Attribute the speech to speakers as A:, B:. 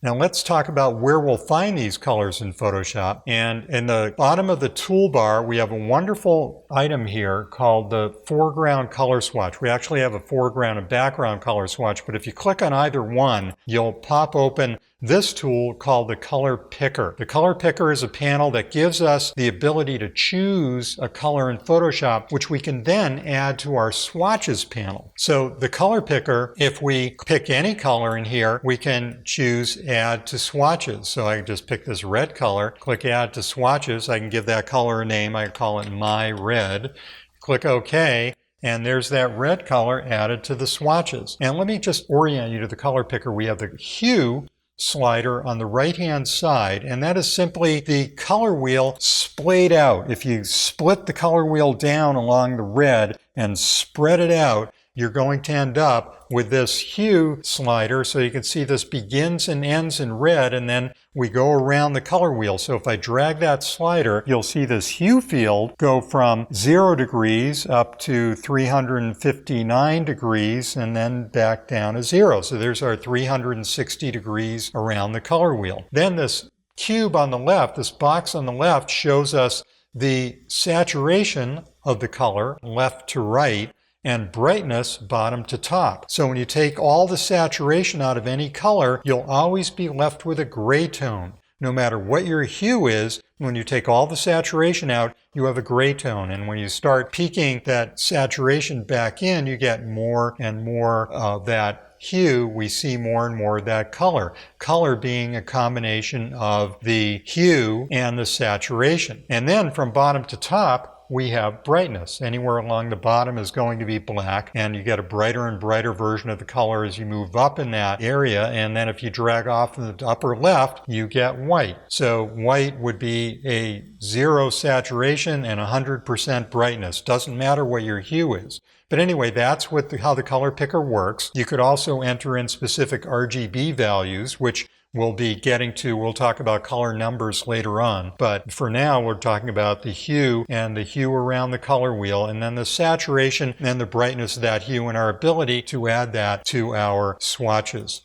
A: Now let's talk about where we'll find these colors in Photoshop. And in the bottom of the toolbar, we have a wonderful item here called the foreground color swatch. We actually have a foreground and background color swatch, but if you click on either one, you'll pop open this tool called the color picker. The color picker is a panel that gives us the ability to choose a color in Photoshop, which we can then add to our swatches panel. So the color picker, if we pick any color in here, we can choose add to swatches. So I can just pick this red color, click add to swatches. I can give that color a name. I call it my red. Click OK. And there's that red color added to the swatches. And let me just orient you to the color picker. We have the hue slider on the right hand side, and that is simply the color wheel splayed out. If you split the color wheel down along the red and spread it out, you're going to end up with this hue slider. So you can see this begins and ends in red, and then we go around the color wheel. So if I drag that slider, you'll see this hue field go from 0 degrees up to 359 degrees and then back down to 0. So there's our 360 degrees around the color wheel. Then this cube on the left, this box on the left, shows us the saturation of the color left to right and brightness bottom to top. So when you take all the saturation out of any color, you'll always be left with a gray tone. No matter what your hue is, when you take all the saturation out, you have a gray tone. And when you start peaking that saturation back in, you get more and more of that hue. We see more and more of that color. Color being a combination of the hue and the saturation. And then from bottom to top, we have brightness. Anywhere along the bottom is going to be black, and you get a brighter and brighter version of the color as you move up in that area. And then if you drag off in the upper left, you get white. So white would be a 0 saturation and 100% brightness. Doesn't matter what your hue is. But anyway, that's how the color picker works. You could also enter in specific RGB values, which we'll be getting to. We'll talk about color numbers later on. But for now, we're talking about the hue and the hue around the color wheel, and then the saturation and the brightness of that hue and our ability to add that to our swatches.